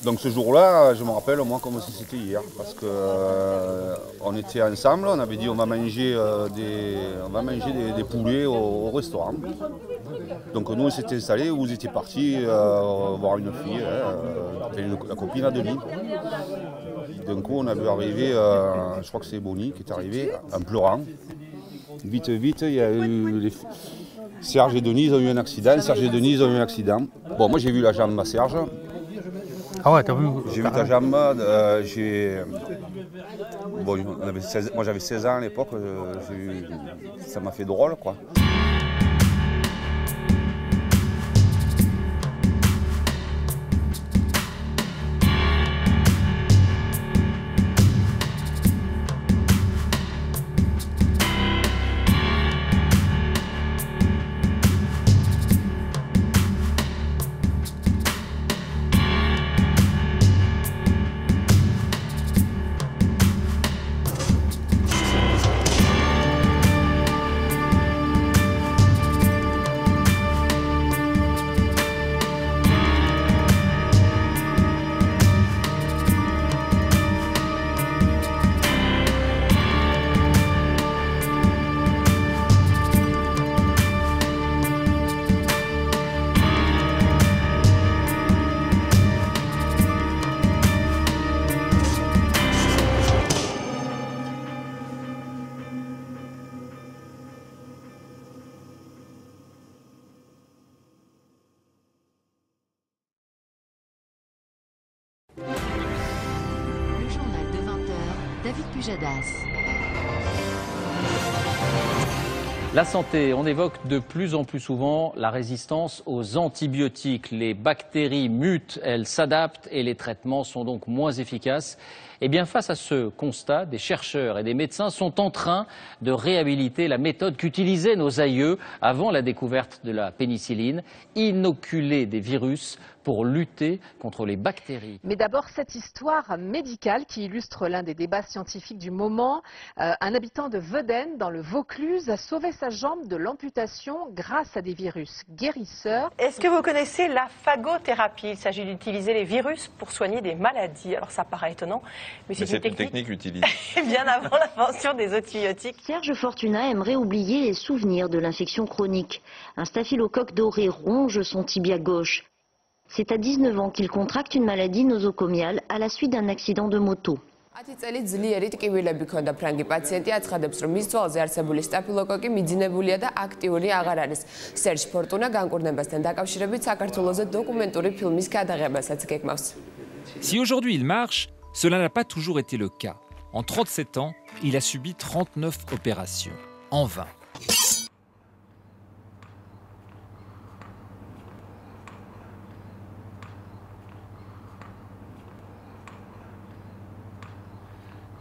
Donc ce jour-là, je me rappelle moi comme si c'était hier, parce que on était ensemble, on avait dit on va manger des poulets au restaurant. Donc nous on s'était installés, vous étiez partis voir une fille, la copine Adeline. D'un coup on a vu arriver, je crois que c'est Bonnie qui est arrivée en pleurant. Vite, vite, il y a eu Serge et Denise ont eu un accident. Serge et Denise ont eu un accident. Bon, moi j'ai vu la jambe à Serge. Ah ouais, t'as vu? J'ai vu ta jambe. Bon, moi j'avais 16 ans à l'époque. Ça m'a fait drôle, quoi. Le journal de 20h, David Pujadas. La santé, on évoque de plus en plus souvent la résistance aux antibiotiques. Les bactéries mutent, elles s'adaptent et les traitements sont donc moins efficaces. Eh bien, face à ce constat, des chercheurs et des médecins sont en train de réhabiliter la méthode qu'utilisaient nos aïeux avant la découverte de la pénicilline, inoculer des virus pour lutter contre les bactéries. Mais d'abord, cette histoire médicale qui illustre l'un des débats scientifiques du moment. Un habitant de Veden, dans le Vaucluse, a sauvé sa jambe de l'amputation grâce à des virus guérisseurs. Est-ce que vous connaissez la phagothérapie? Il s'agit d'utiliser les virus pour soigner des maladies. Alors ça paraît étonnant, mais c'est une technique utilisée bien avant l'invention des antibiotiques. Serge Fortuna aimerait oublier les souvenirs de l'infection chronique. Un staphylocoque doré ronge son tibia gauche. C'est à 19 ans qu'il contracte une maladie nosocomiale à la suite d'un accident de moto. ძლიერი ტკივილები ქონდა ფრანგი პაციენტი აცხადებს, რომ მის ძვალზე არსებული სტაფილოკოკი მიძინებულია და აქტიური აღარ არის. სერჟ ფორტუნა განკურნებასთან დაკავშირებით საქართველოზე დოკუმენტური ფილმის გადაღებასაც გეგმავს. Si aujourd'hui il marche, cela n'a pas toujours été le cas. En 37 ans, il a subi 39 opérations, en vain.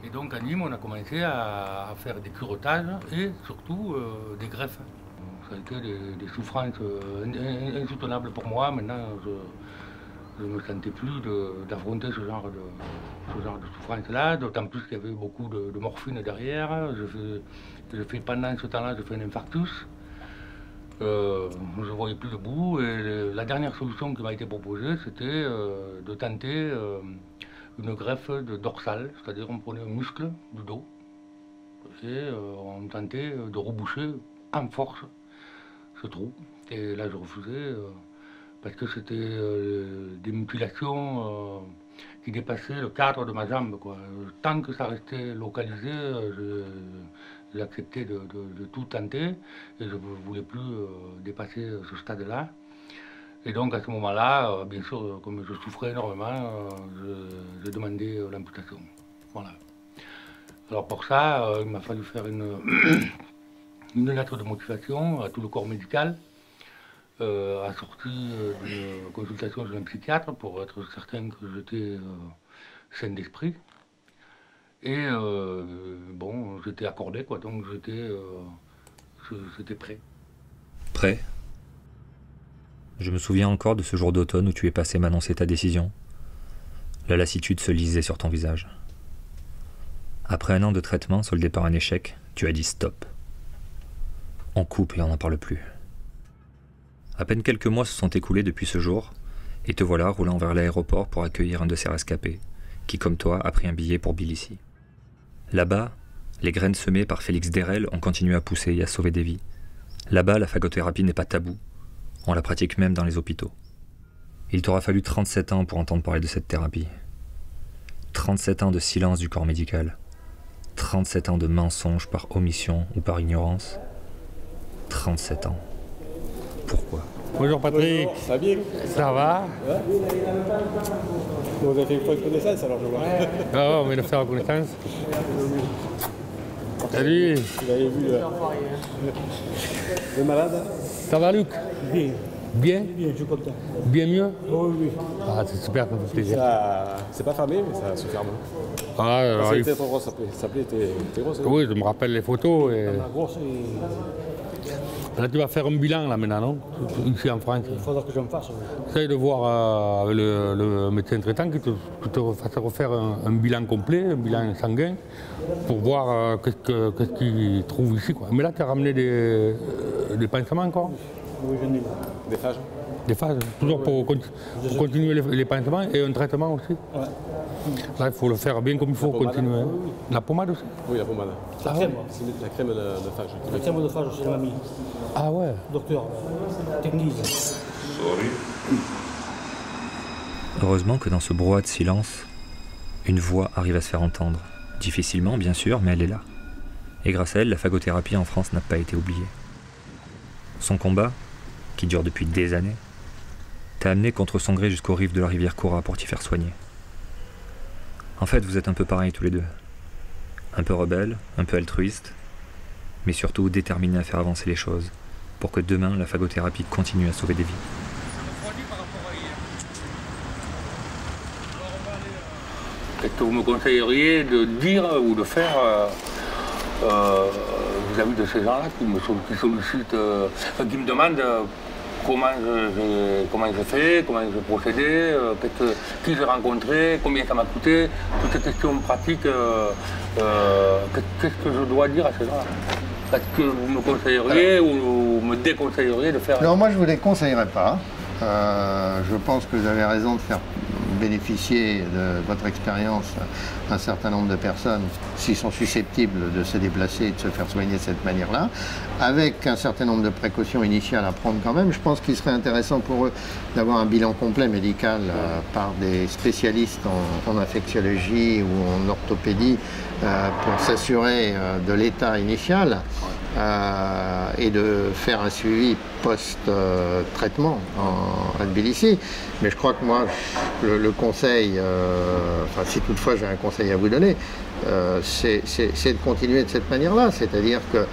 Et donc à Nîmes, on a commencé à faire des curettages et surtout des greffes. Ça a été des souffrances insoutenables pour moi. Maintenant, je ne me sentais plus d'affronter ce genre de souffrance-là, d'autant plus qu'il y avait beaucoup de morphine derrière. Je fais pendant ce temps-là, je fais un infarctus. Je ne voyais plus le bout et la dernière solution qui m'a été proposée, c'était de tenter une greffe dorsale, c'est-à-dire on prenait un muscle du dos et on tentait de reboucher en force ce trou. Et là je refusais parce que c'était des mutilations qui dépassaient le cadre de ma jambe, quoi. Tant que ça restait localisé, j'ai accepté de tout tenter et je ne voulais plus dépasser ce stade-là. Et donc à ce moment-là, bien sûr, comme je souffrais énormément, j'ai demandé l'amputation. Voilà. Alors pour ça, il m'a fallu faire une lettre de motivation à tout le corps médical, assortie d'une consultation chez un psychiatre pour être certain que j'étais sain d'esprit. Et bon, j'étais accordé, quoi, donc j'étais prêt. Prêt ? Je me souviens encore de ce jour d'automne où tu es passé m'annoncer ta décision. La lassitude se lisait sur ton visage. Après un an de traitement soldé par un échec, tu as dit stop. On coupe et on n'en parle plus. À peine quelques mois se sont écoulés depuis ce jour, Et te voilà roulant vers l'aéroport pour accueillir un de ces rescapés, qui comme toi a pris un billet pour Tbilissi. Là-bas, les graines semées par Félix Derel ont continué à pousser et à sauver des vies. Là-bas, la phagothérapie n'est pas taboue. On la pratique même dans les hôpitaux. Il t'aura fallu 37 ans pour entendre parler de cette thérapie. 37 ans de silence du corps médical. 37 ans de mensonges par omission ou par ignorance. 37 ans. Pourquoi? Bonjour Patrick. Bonjour, ça va bien? Ça va? Ouais. Vous avez fait une fois de connaissance alors je vois. Ah ouais, on vient de faire connaissance. Salut. Vous avez vu le malade? Ça va Luc? Bien. Bien? Bien, je suis content. Bien mieux? Oui, oui. Ah, c'est super, ça me fait plaisir. C'est pas fermé, mais ça se ferme. Ah, alors, C'était trop gros, ça plaît, t'es grosse. Oui, je me rappelle les photos. Et... grosse et... Là, tu vas faire un bilan, là, maintenant, non? Ici en France. Il faudra que je me fasse. Essaye de voir avec le médecin traitant qui te fasse refaire un bilan complet, un bilan sanguin, pour voir qu'est-ce qu'il trouve ici, quoi. Mais là, tu as ramené des pansements encore? Oui, j'en ai. Des phages? Des phages, toujours pour continuer les pansements et un traitement aussi? Ouais. Là, il faut le faire bien comme il faut, continuer. Oui. La pommade aussi? Oui, la pommade. La crème, c'est la crème de phage. La crème de phage, c'est mamie. Ah ouais? Docteur, technique. Heureusement que dans ce brouhaha de silence, une voix arrive à se faire entendre. Difficilement, bien sûr, mais elle est là. Et grâce à elle, la phagothérapie en France n'a pas été oubliée. Son combat, qui dure depuis des années, t'a amené contre son gré jusqu'aux rives de la rivière Koura pour t'y faire soigner. En fait, vous êtes un peu pareils tous les deux. Un peu rebelle, un peu altruiste, mais surtout déterminé à faire avancer les choses, pour que demain, la phagothérapie continue à sauver des vies. Qu'est-ce que vous me conseilleriez de dire ou de faire vis-à-vis de ces gens-là qui sollicitent, qui me demandent comment je fais, comment je procédais, qui j'ai rencontré, combien ça m'a coûté, toutes ces questions pratiques, qu'est-ce que je dois dire à ces gens-là? Est-ce que vous me conseilleriez ou me déconseilleriez de faire? Non, moi je ne vous les conseillerais pas. Je pense que vous avez raison de faire bénéficier de votre expérience un certain nombre de personnes s'ils sont susceptibles de se déplacer et de se faire soigner de cette manière-là, avec un certain nombre de précautions initiales à prendre quand même. Je pense qu'il serait intéressant pour eux d'avoir un bilan complet médical par des spécialistes en infectiologie ou en orthopédie pour s'assurer de l'état initial. Et de faire un suivi post-traitement à Tbilissi. Mais je crois que moi, le conseil, enfin si toutefois j'ai un conseil à vous donner, c'est de continuer de cette manière-là, c'est-à-dire que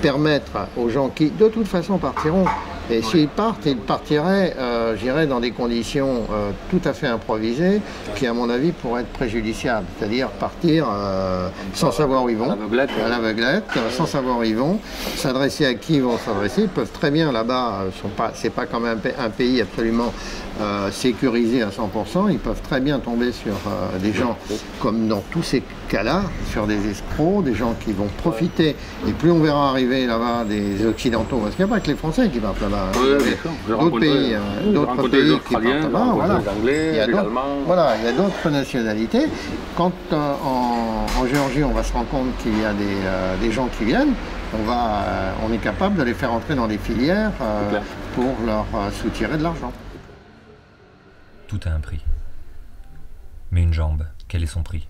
permettre aux gens qui de toute façon partiront, et s'ils partent, ils partiraient, j'irais, dans des conditions tout à fait improvisées, qui à mon avis pourraient être préjudiciables, c'est-à-dire partir sans savoir où ils vont, à l'aveuglette, sans savoir où ils vont, s'adresser à qui ils vont s'adresser. Ils peuvent très bien là-bas, c'est pas quand même un pays absolument sécurisé à 100%, ils peuvent très bien tomber sur des gens, comme dans tous ces cas-là, sur des escrocs, des gens qui vont profiter, et plus on verra arriver là-bas des Occidentaux, parce qu'il n'y a pas que les Français qui partent là-bas, d'autres pays qui partent là-bas, voilà. Il y a d'autres nationalités. Quand en Géorgie, on va se rendre compte qu'il y a des gens qui viennent, on est capable de les faire entrer dans des filières pour leur soutirer de l'argent. Tout a un prix. Mais une jambe, quel est son prix?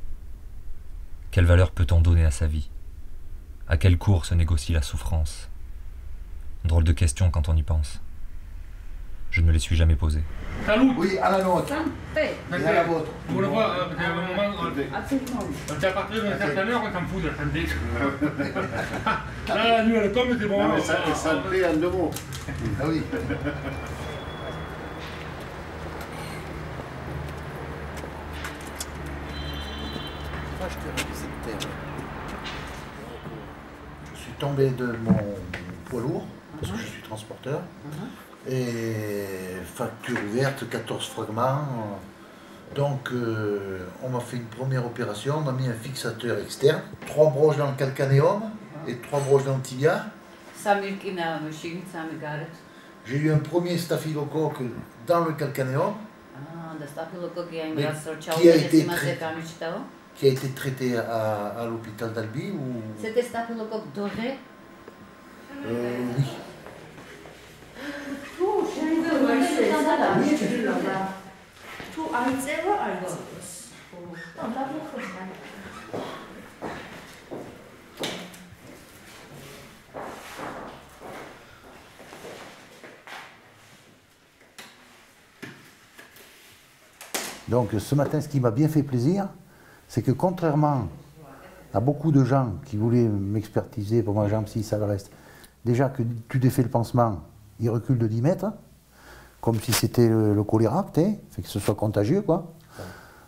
Quelle valeur peut-on donner à sa vie? À quel cours se négocie la souffrance? Drôle de question quand on y pense. Je ne me les suis jamais posées. Salut. Oui, à la nôtre. Et à la vôtre. Vous le voyez, c'est un moment. À partir d'une certaine heure, on s'en fout de la santé. Là, la nuit, elle tombe, c'est bon. Santé en deux mots. Ah oui. Je suis tombé de mon poids lourd, parce que je suis transporteur, et facture ouverte, 14 fragments. Donc on m'a fait une première opération, on m'a mis un fixateur externe, 3 broches dans le calcanéum et 3 broches dans le tibia. J'ai eu un premier staphylocoque dans le calcanéum, Qui a été traité à l'hôpital d'Albi ou... C'était staphylocoque doré. Oui. Donc ce matin, ce qui m'a bien fait plaisir, c'est que contrairement à beaucoup de gens qui voulaient m'expertiser pour ma jambe, si ça le reste, déjà que tu défais le pansement, il recule de 10 mètres, comme si c'était le choléra, fait que ce soit contagieux, quoi.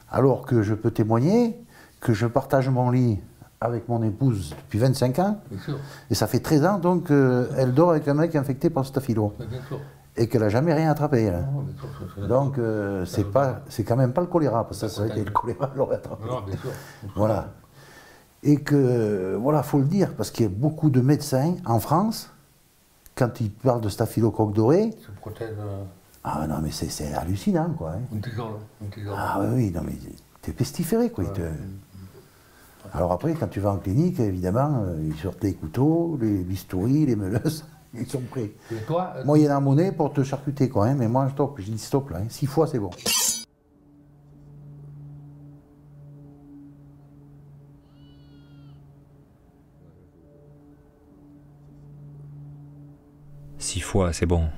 Alors que je peux témoigner que je partage mon lit avec mon épouse depuis 25 ans, et ça fait 13 ans, donc elle dort avec un mec infecté par le staphylo. Et qu'elle n'a jamais rien attrapé. Là. Donc c'est quand même pas le choléra, parce que ça aurait été le choléra, elle l'aurait attrapé. Voilà. Et que, voilà, faut le dire, parce qu'il y a beaucoup de médecins en France, quand ils parlent de staphylocoque doré, ah non mais c'est hallucinant, quoi. Ah oui, non mais t'es pestiféré, quoi. Alors après, quand tu vas en clinique, évidemment, ils sortent les couteaux, les bistouris, les meuleuses. Ils sont prêts. Moyennant monnaie pour te charcuter, quoi. Mais moi, stop, je dis stop, là. 6 fois, c'est bon. Six fois, c'est bon.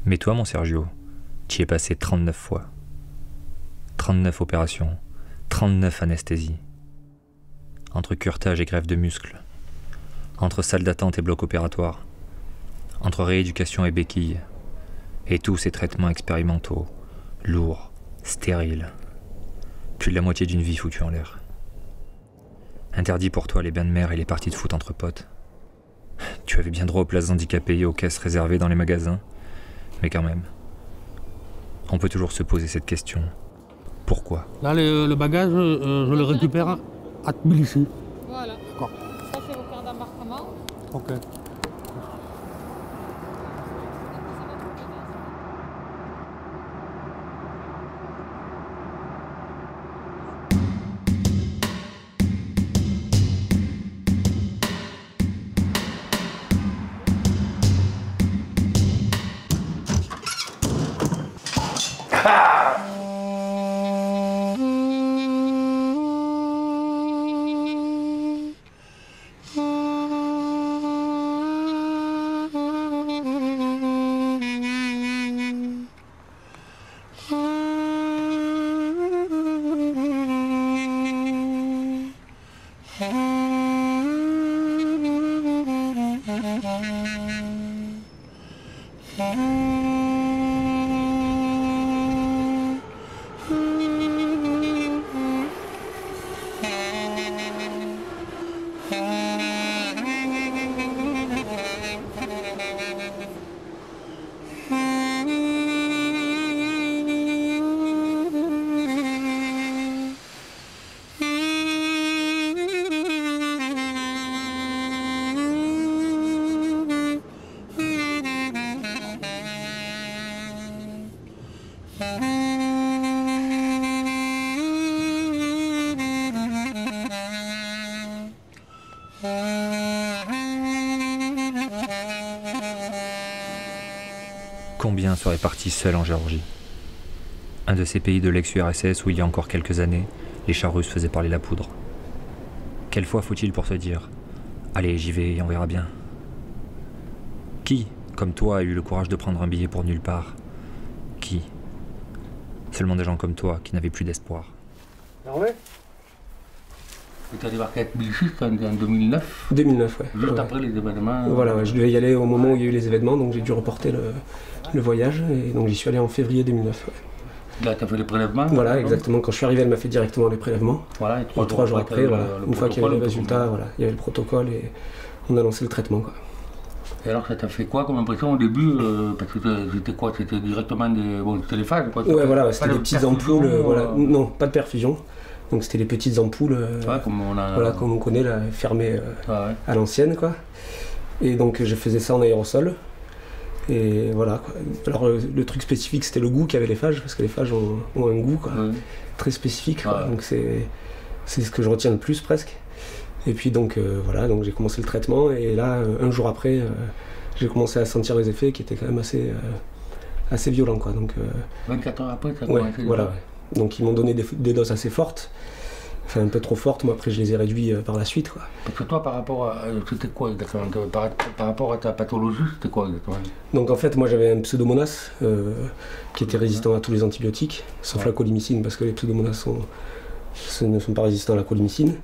Mais toi, mon Sergio, tu y es passé 39 fois. 39 opérations, 39 anesthésies. Entre curetage et greffe de muscles. Entre salle d'attente et bloc opératoire, entre rééducation et béquilles, et tous ces traitements expérimentaux, lourds, stériles. Plus de la moitié d'une vie foutue en l'air. Interdit pour toi les bains de mer et les parties de foot entre potes. Tu avais bien droit aux places handicapées et aux caisses réservées dans les magasins, mais quand même, on peut toujours se poser cette question. Pourquoi? Là, le bagage, je le récupère à Tbilissi. Voilà. D'accord. Ça, c'est vos cartes d'embarquement. Ok. Combien seraient partis seuls en Géorgie? Un de ces pays de l'ex-URSS où il y a encore quelques années, les chars russes faisaient parler la poudre. Quelle fois faut-il pour se dire « Allez, j'y vais et on verra bien ». Qui, comme toi, a eu le courage de prendre un billet pour nulle part? Qui? Seulement des gens comme toi qui n'avaient plus d'espoir. Hervé? Tu as débarqué à Tbilissi en 2009? 2009, ouais. Juste après les événements. Voilà, ouais, je devais y aller au moment où il y a eu les événements, donc j'ai dû reporter le voyage, et donc j'y suis allé en février 2009. Ouais. Là, tu as fait les prélèvements? Voilà, exactement. Quand je suis arrivé, elle m'a fait directement les prélèvements. Voilà, et 3 jours après, voilà, une fois qu'il y avait les résultats, voilà, il y avait le protocole et on a lancé le traitement, quoi. Et alors, ça t'a fait quoi comme impression au début? Parce que c'était quoi? C'était directement des... Bon, c'était les phages, quoi? Ouais, voilà, c'était des petites ampoules, voilà. Non, pas de perfusion. Donc c'était les petites ampoules, ouais, comme on connaît, là, fermées à l'ancienne, quoi. Et donc je faisais ça en aérosol. Et voilà, quoi. Alors le truc spécifique c'était le goût qu'avaient les phages, parce que les phages ont un goût quoi, très spécifique, quoi. Donc c'est ce que je retiens le plus presque. Et puis donc voilà, donc j'ai commencé le traitement et là un jour après j'ai commencé à sentir les effets qui étaient quand même assez violents, quoi. Donc 24 heures après, ça a ouais, commencé. voilà, ouais. Donc ils m'ont donné des doses assez fortes. Enfin, un peu trop fortes, moi après je les ai réduits par la suite, quoi. Parce que toi, par rapport à. C'était quoi exactement par rapport à ta pathologie, c'était quoi exactement? Donc en fait, moi j'avais un pseudomonas qui était résistant à tous les antibiotiques, sauf la colimycine, parce que les pseudomonas ne sont pas résistants à la colimycine.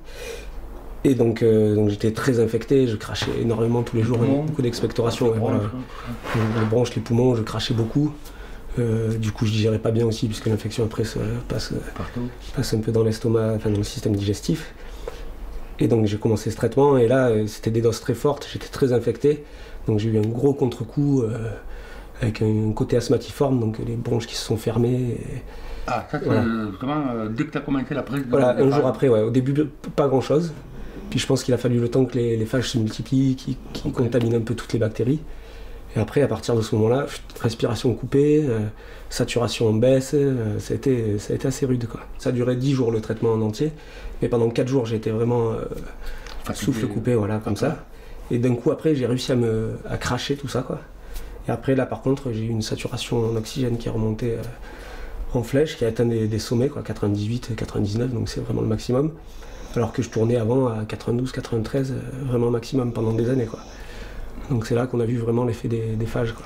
Et donc j'étais très infecté, je crachais énormément tous les jours, beaucoup d'expectoration. Voilà. Les bronches, les poumons, je crachais beaucoup. Du coup, je digérais pas bien aussi, puisque l'infection après passe un peu dans l'estomac, enfin dans le système digestif. Et donc j'ai commencé ce traitement, et là c'était des doses très fortes, j'étais très infecté. Donc j'ai eu un gros contre-coup avec un côté asthmatiforme, donc les bronches qui se sont fermées. Ah, ça c'est voilà. vraiment dès que tu as commencé la prise de. Voilà, un jour après, ouais. Au début, pas grand-chose. Puis je pense qu'il a fallu le temps que les phages se multiplient, qui contaminent un peu toutes les bactéries. Et après, à partir de ce moment-là, respiration coupée, saturation en baisse, ça a été assez rude, quoi. Ça a duré 10 jours le traitement en entier, mais pendant 4 jours j'ai été vraiment souffle coupé, voilà, comme ça. Et d'un coup après j'ai réussi à cracher tout ça, quoi. Et après là par contre j'ai eu une saturation en oxygène qui est remontée en flèche, qui a atteint des sommets, quoi, 98, 99, donc c'est vraiment le maximum. Alors que je tournais avant à 92, 93, vraiment maximum pendant des années, quoi. Donc c'est là qu'on a vu vraiment l'effet des phages, quoi.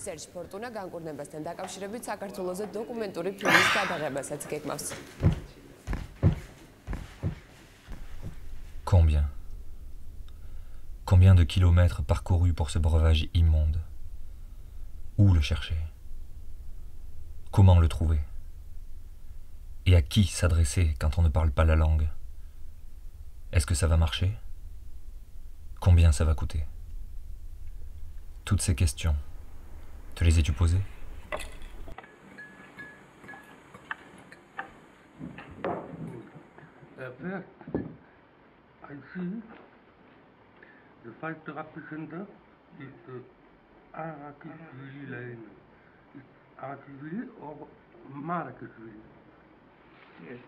სერჯ ფორტუნა განკურნებასთან დაკავშირებით საქართველოზე დოკუმენტური ფილმის გადაღებასაც გეგმავს. Combien de kilomètres parcourus pour ce breuvage immonde? Où le chercher? Comment le trouver? Et à qui s'adresser quand on ne parle pas la langue? Est-ce que ça va marcher? Combien ça va coûter? Toutes ces questions, te les ai-tu posées? I see the phytotherapy center is Arakishvili Lane. It's Arakishvili or Marakishvili? Yes.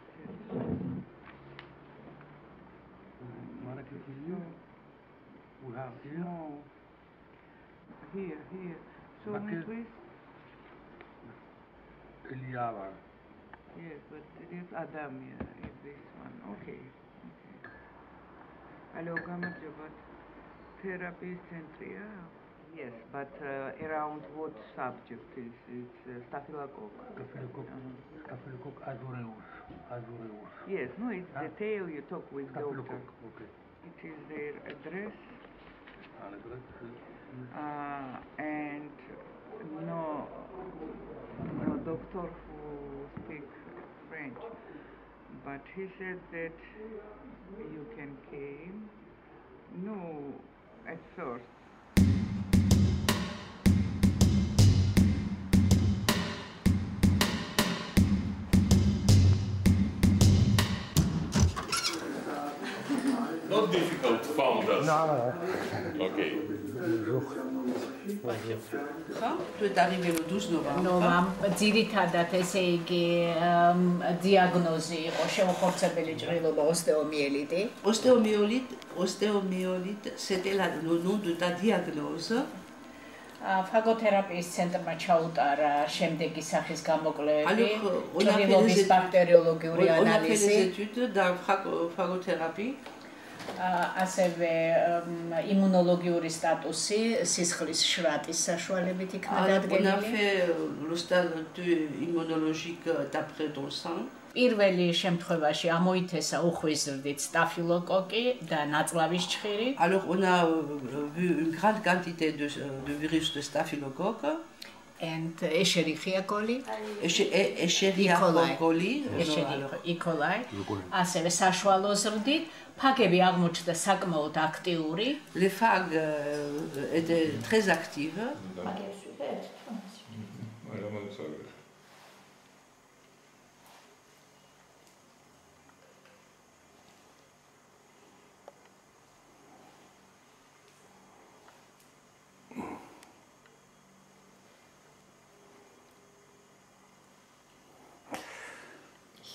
Marakishvili? We have here? No. Here. Show me please. Eliava. Yes, but it is Adamia, is this one. Okay. Hello, Gamajabat. Therapy center. Yes, but around what subject is it? Staphylococcus. Staphylococcus aureus. Yes, no, it's the tail you talk with doctor. Okay. It is their address. And no doctor who speaks French, but he said that you can came. No, at first. Not difficult to find us. No. Okay. Bonjour. Tu es arrivé le 12 novembre. ნომამ ძირითადად ესე იგი დიაგნოზი იყო შემოხორცებელი ჭრილობა ოსტეომიელიტი. Ostéomyélite, c'était le nom de ta diagnose. ფაგოთერაპიის ცენტრმა ჩაუტარა შემდეგი სახის გამოკვლევები, ჭრილობის ბაქტერიოლოგიური On a fait des ანალიზი. études dans phagothérapie. ასევე იმუნოლოგიური სტატუსი სისხლის შვატის საშუალებით იქნა On a დადგენილი. fait le statut immunologique d'après ton sang. პირველი შემთხვევაში ამოითესა უხვის ზრდით სტაფილოკოკი და ნაწლავის ჭხირი. Alors on a vu une grande quantité de virus de staphylocoque. And Escherichia coli. Escherichia coli. E. coli. ასევე საშუალო ზრდით ფაგები აღმოჩნდა საკმაოდ აქტიური. Les phages étaient très actives.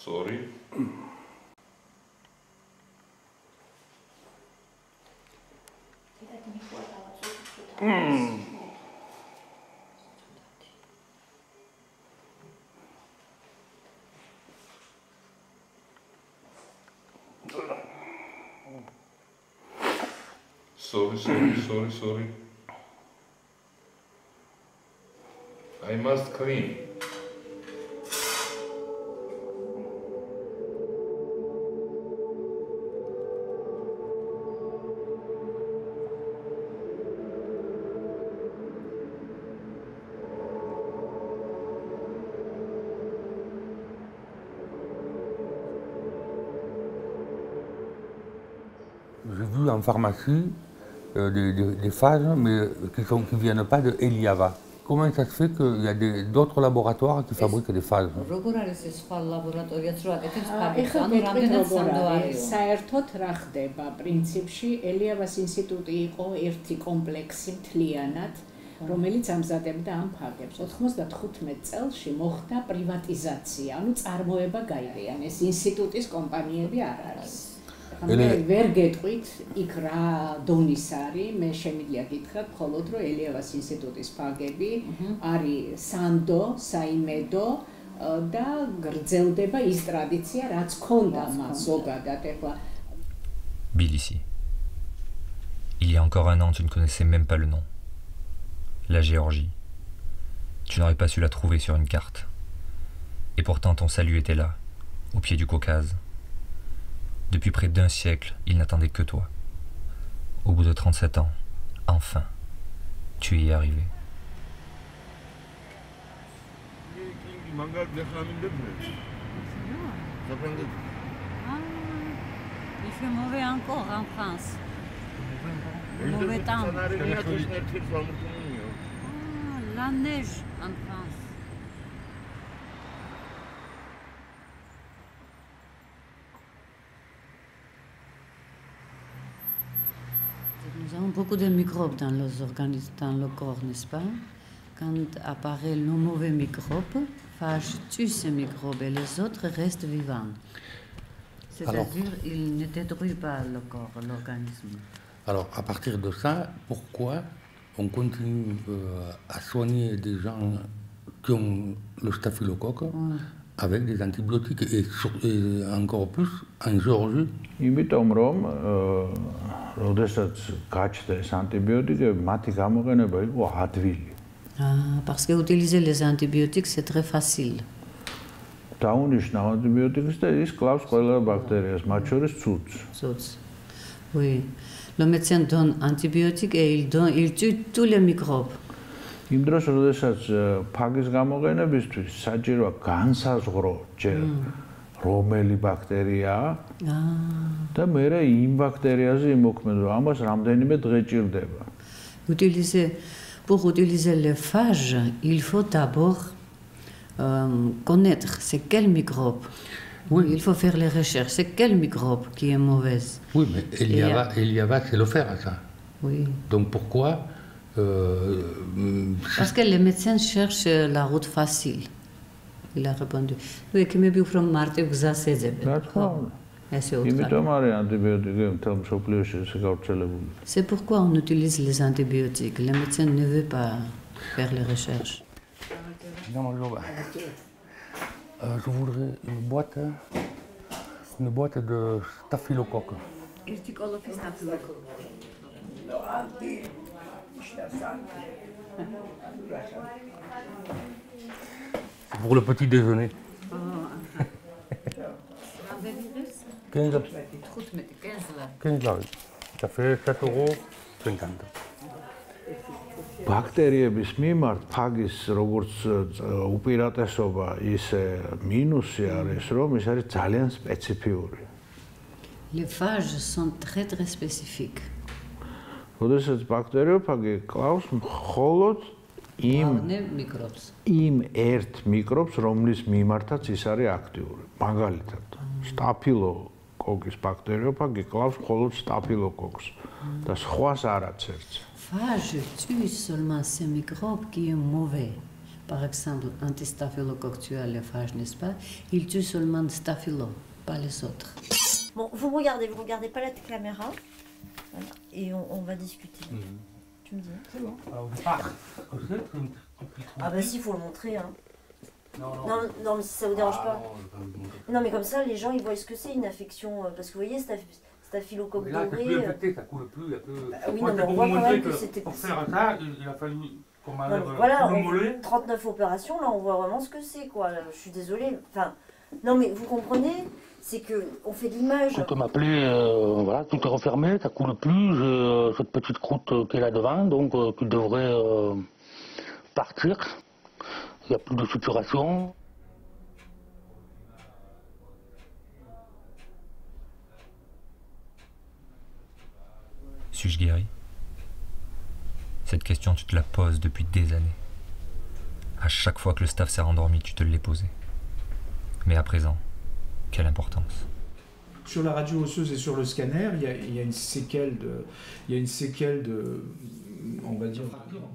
Sorry. Sorry. I must clean. J'ai vu en pharmacie des phages, mais qui ne viennent pas de Eliava. Comment ça se fait qu'il y a d'autres laboratoires qui fabriquent des phages? საერთოდ რა ხდება პრინციპში ელიავას ინსტიტუტი იყო ერთი კომპლექსი მთლიანად, რომელიც ამზადებდა ამ ფაგებს. 95 წელში მოხდა პრივატიზაცია, ანუ წარმოება გაიყიან, ეს ინსტიტუტის კომპანიები არ არის. მე ვერ გეტყვით იქ რა დონის არის, მე შემიძლია გითხრათ მხოლოდ რომ ელიავას ინსტიტუტის ფაგები არის სანდო, საიმედო და გრძელდება ის ტრადიცია, რაც ქონდა მას ზოგადად ეხლა. Tbilissi. Il y a encore un an, tu ne connaissais même pas le nom. La Géorgie. Tu n'aurais pas su la trouver sur une carte. Et pourtant ton salut était là, au pied du Caucase. Depuis près d'un siècle, il n'attendait que toi. Au bout de 37 ans, enfin, tu y es arrivé. Il fait mauvais encore en France. Mauvais temps. La neige en France. Nous avons beaucoup de microbes dans les organismes, dans le corps, n'est-ce pas? Quand apparaît le mauvais microbe, phage tue ces microbes et les autres restent vivants. C'est-à-dire qu'ils ne détruisent pas le corps, l'organisme. Alors, à partir de ça, pourquoi on continue à soigner des gens qui ont le staphylocoque avec des antibiotiques et encore plus en Géorgie? იმიტომ რომ როდესაც გაჩნდა ეს ანტიბიოტიკები, მათი გამოყენება იყო ადვილი. Parce que utiliser les antibiotiques c'est très facile. დაუნიშნა ანტიბიოტიკს და ის კლავს ყველა ბაქტერიას, მათ შორის ცუცს. Oui. Le médecin donne antibiotiques et il tue tous les microbes. იმ დროს როდესაც ფაგის გამოყენებისთვის საჭიროა განსაზღვრო ჯერ რომელი ბაქტერიაა და მერე იმ ბაქტერიაზე იმოქმედო. ამას რამდენიმე დღე ჭირდება. Pour utiliser les phages, il faut d'abord connaître c'est quel microbe. Oui. Il faut faire les recherches. C'est quel microbe qui est mauvaise? Oui, mais Eliava sait le faire, ça. Oui. Donc pourquoi Parce que les médecins cherchent la route facile. Il a répondu. Oui, qui me dit from Marte, vous avez dit. C'est pourquoi on utilise les antibiotiques. Les médecins ne veulent pas faire les recherches. Je voudrais une boîte de staphylocoque. C'est pour le petit déjeuner. 15 lari. Ça fait 7,50 €. ბაქტერიების მიმართ ფაგის როგორც უპირატესობა ისე მინუსი არის, რომ ის არის ძალიან სპეციფიური. Les phages sont très très spécifiques. როდესაც ბაქტერიოფაგი კლავს მხოლოდ იმ ერთ მიკრობს, რომლის მიმართაც ის არის აქტიური. მაგალითად, სტაფილოკოკის ბაქტერიოფაგი კლავს მხოლოდ სტაფილოკოკს და სხვას არაწერს. Phage tue seulement ces microbes qui est mauvais. par exemple, anti-staphylocoque les phages, n'est-ce pas? Il tue seulement staphylo, pas les autres. Bon, vous regardez pas la caméra, voilà, et on va discuter. Tu me dis. C'est bon. Alors, je pars. Ah bah si, il faut le montrer. Hein. Non, mais si ça vous dérange pas. Non, mais comme ça, les gens, ils voient ce que c'est une infection. Parce que vous voyez, staphylocoque doré... Là, c'est plus infecté, ça coule plus. Oui, non, mais on voit quand même que c'était... Pour faire ça, il a fallu qu'on m'enlève voilà, tout le mollet. 39 opérations, là, on voit vraiment ce que c'est, quoi. Je suis désolée. Enfin, non, mais vous comprenez, c'est qu'on fait de l'image. Quand on m'appelait, voilà, tout est refermé, ça coule plus, j'ai cette petite croûte qui est là devant, donc qui devrait partir. Il n'y a plus de suturation. Suis-je guéri? Cette question, tu te la poses depuis des années. À chaque fois que le staff s'est rendormi, tu te l'es posée. Mais à présent, quelle importance? Sur la radio osseuse et sur le scanner, il y a une séquelle on va dire,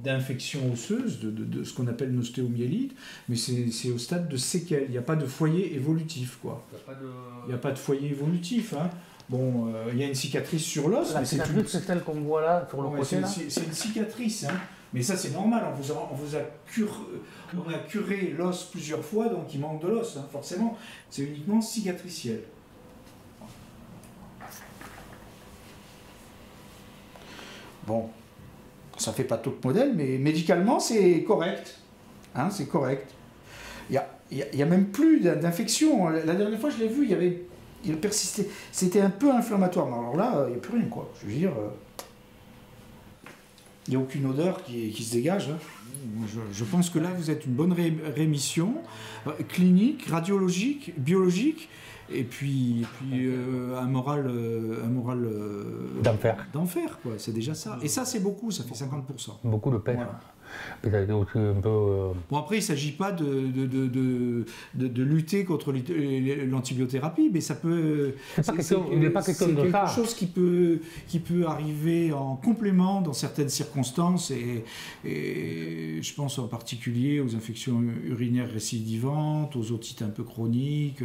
d'infection osseuse, de ce qu'on appelle une ostéomyélite, mais c'est au stade de séquelle. Il n'y a pas de foyer évolutif, quoi. Il n'y a pas de foyer évolutif, hein. Bon, il y a une cicatrice sur l'os. La cicatrice, c'est celle qu'on voit là, sur le côté, là. C'est une cicatrice, hein. Mais ça, c'est normal. On a curé l'os plusieurs fois, donc il manque de l'os, hein, forcément. C'est uniquement cicatriciel. Bon, ça fait pas top modèle, mais médicalement, c'est correct. Hein, c'est correct. Il y a même plus d'infection. La dernière fois, je l'ai vu, il persistait. C'était un peu inflammatoire. Mais alors là, il n'y a plus rien, quoi. Je veux dire, il n'y a aucune odeur qui se dégage. Hein. Je pense que là, vous êtes une bonne rémission clinique, radiologique, biologique. Et puis un moral d'enfer, quoi. C'est déjà ça. Et ça, c'est beaucoup, ça fait 50%. Beaucoup de peine. Voilà. Aussi un peu, Bon, après, il ne s'agit pas de lutter contre l'antibiothérapie, mais ça peut... Il n'est pas question de ça. C'est quelque chose qui peut arriver en complément dans certaines circonstances, et je pense en particulier aux infections urinaires récidivantes, aux otites un peu chroniques,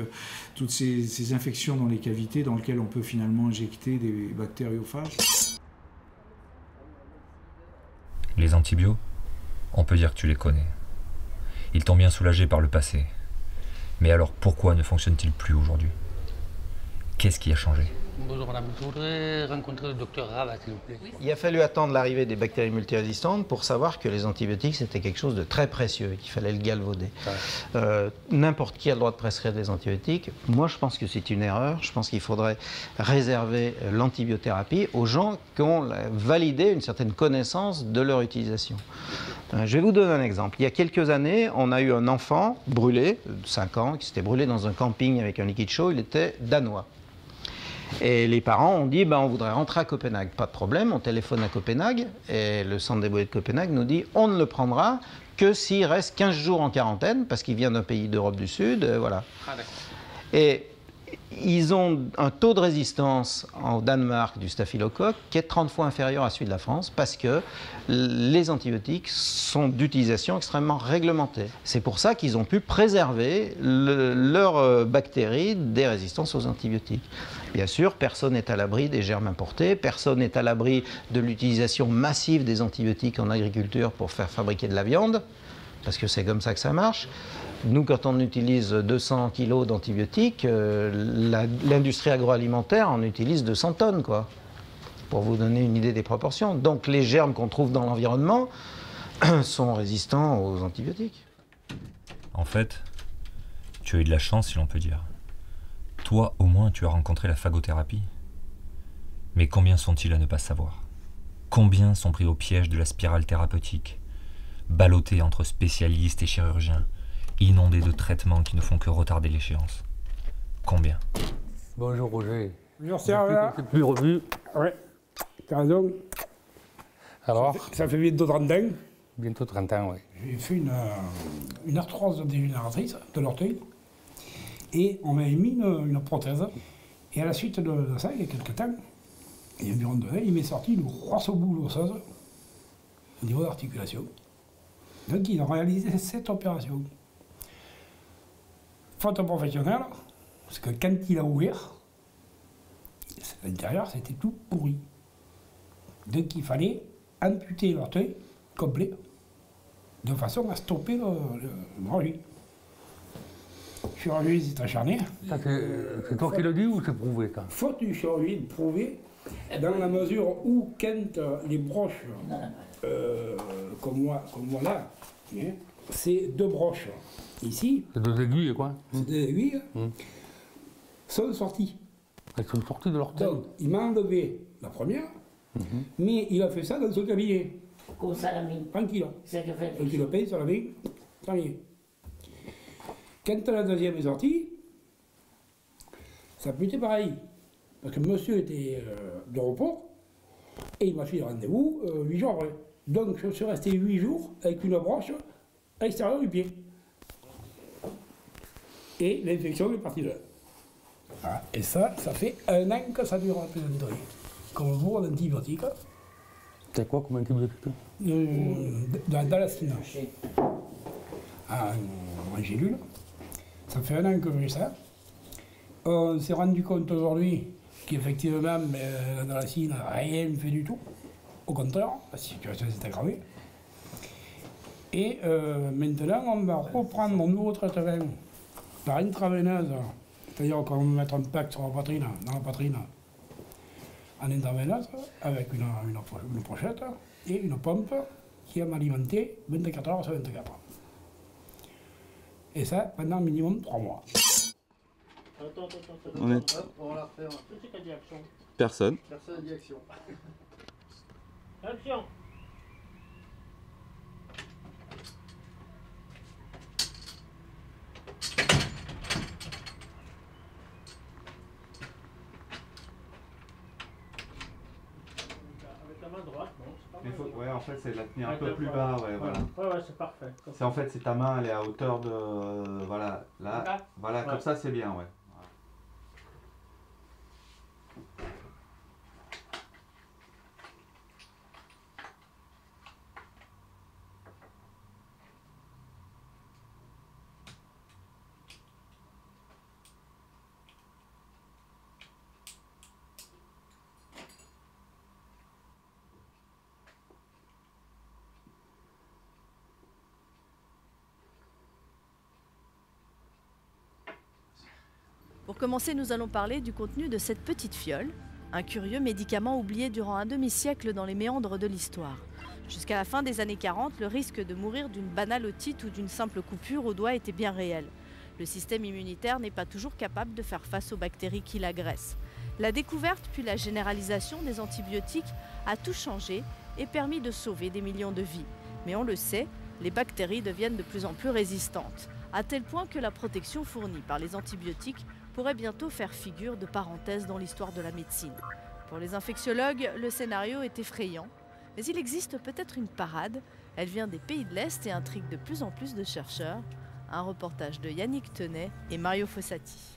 toutes ces infections dans les cavités dans lesquelles on peut finalement injecter des bactériophages. Les antibiotiques, on peut dire que tu les connais. Ils t'ont bien soulagé par le passé. Mais alors pourquoi ne fonctionnent-ils plus aujourd'hui? Qu'est-ce qui a changé? Bonjour madame, je voudrais rencontrer le docteur Rava, s'il vous plaît. Il a fallu attendre l'arrivée des bactéries multirésistantes pour savoir que les antibiotiques c'était quelque chose de très précieux et qu'il fallait le galvauder. N'importe qui a le droit de prescrire des antibiotiques. Moi je pense que c'est une erreur. Je pense qu'il faudrait réserver l'antibiothérapie aux gens qui ont validé une certaine connaissance de leur utilisation. Je vais vous donner un exemple. Il y a quelques années, on a eu un enfant brûlé, de 5 ans, qui s'était brûlé dans un camping avec un liquide chaud. Il était danois. Et les parents ont dit, on voudrait rentrer à Copenhague. Pas de problème, on téléphone à Copenhague et le centre des brûlés de Copenhague nous dit, on ne le prendra que s'il reste 15 jours en quarantaine, parce qu'il vient d'un pays d'Europe du Sud, voilà. Ah, et ils ont un taux de résistance au Danemark du staphylocoque qui est 30 fois inférieur à celui de la France, parce que les antibiotiques sont d'utilisation extrêmement réglementée. C'est pour ça qu'ils ont pu préserver leurs bactéries des résistances aux antibiotiques. Bien sûr, personne n'est à l'abri des germes importés, personne n'est à l'abri de l'utilisation massive des antibiotiques en agriculture pour faire fabriquer de la viande, parce que c'est comme ça que ça marche. Nous, quand on utilise 200 kg d'antibiotiques, l'industrie agroalimentaire en utilise 200 tonnes, quoi, pour vous donner une idée des proportions. Donc les germes qu'on trouve dans l'environnement sont résistants aux antibiotiques. En fait, tu as eu de la chance, si l'on peut dire. Toi, au moins, tu as rencontré la phagothérapie. Mais combien sont-ils à ne pas savoir? Combien sont pris au piège de la spirale thérapeutique, ballottés entre spécialistes et chirurgiens, inondés de traitements qui ne font que retarder l'échéance? Combien? Bonjour Roger. Bonjour Serge. C'est plus revu. Ouais, t'as raison. Alors? Ça fait bientôt 30 ans. Bientôt 30 ans, oui. J'ai fait une arthrose dégénératrice de l'orteil. Et on m'avait mis une prothèse. Et à la suite de ça, il y a quelques temps, il y a environ 2 ans, il m'est sorti une grosse boule osseuse au niveau de l'articulation. Donc ils ont réalisé cette opération. Faute professionnelle, parce que quand il a ouvert, l'intérieur c'était tout pourri. Donc il fallait amputer l'orteil complet, de façon à stopper le rejet. Le chirurgien s'est acharné. C'est toi qui le dis ou c'est prouvé ça? Faute du chirurgien de prouver, dans la mesure où quand les broches, comme moi là, hein, c'est 2 broches ici. C'est 2 aiguilles quoi? C'est 2 aiguilles, sont sorties. Elles sont sorties de l'orteil. Donc il m'a enlevé la première, mais il a fait ça dans son cabinet. Comme ça la main. Tranquille. Donc il a payé sur la main, tranquille. Quand la deuxième est sortie, ça a pu être pareil. Parce que monsieur était de repos, et il m'a fait rendez-vous 8 jours après. Donc je suis resté 8 jours avec une broche à l'extérieur du pied. Et l'infection est partie de là. Voilà. Et ça fait 1 an que ça dure la plaisanterie. Comme vous, l'antibiotique. C'est quoi comme antibiotique? Dans la skin. En gélule. Ça fait 1 an que j'ai ça. On s'est rendu compte aujourd'hui qu'effectivement, la dalacine n'a rien fait du tout. Au contraire, la situation s'est aggravée. Et maintenant, on va reprendre un nouveau traitement par intraveineuse. C'est-à-dire qu'on va mettre un pack sur la poitrine, dans la poitrine, en intraveineuse, avec une pochette et une pompe qui va m'alimenter 24 heures sur 24. Et ça pendant minimum 3 mois. On est... On va la refaire. Personne. Personne n'a dit action. Action. Avec la main droite, non? Il faut, ouais, en fait, c'est la tenir un peu plus bas, ouais, voilà. Ouais, c'est parfait. C'est en fait, c'est ta main, elle est à hauteur de, voilà, là, voilà, comme ça, c'est bien, ouais. Pour commencer, nous allons parler du contenu de cette petite fiole, un curieux médicament oublié durant un demi-siècle dans les méandres de l'histoire. Jusqu'à la fin des années 40, le risque de mourir d'une banale otite ou d'une simple coupure au doigt était bien réel. Le système immunitaire n'est pas toujours capable de faire face aux bactéries qui l'agressent. La découverte puis la généralisation des antibiotiques a tout changé et permis de sauver des millions de vies. Mais on le sait, les bactéries deviennent de plus en plus résistantes, à tel point que la protection fournie par les antibiotiques pourrait bientôt faire figure de parenthèse dans l'histoire de la médecine. Pour les infectiologues, le scénario est effrayant, mais il existe peut-être une parade. Elle vient des pays de l'Est et intrigue de plus en plus de chercheurs. Un reportage de Yannick Tenet et Mario Fossati.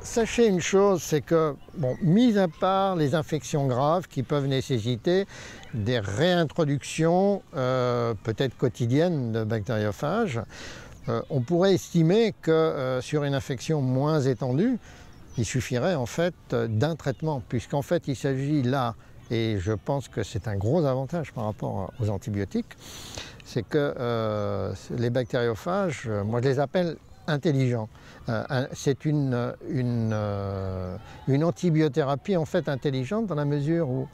Sachez une chose, c'est que, bon, mis à part les infections graves qui peuvent nécessiter des réintroductions peut-être quotidiennes de bactériophages, on pourrait estimer que sur une infection moins étendue, il suffirait en fait d'un traitement, puisqu'en fait il s'agit là, et je pense que c'est un gros avantage par rapport aux antibiotiques, c'est que les bactériophages, moi je les appelle intelligent. C'est une antibiothérapie en fait intelligente dans la mesure où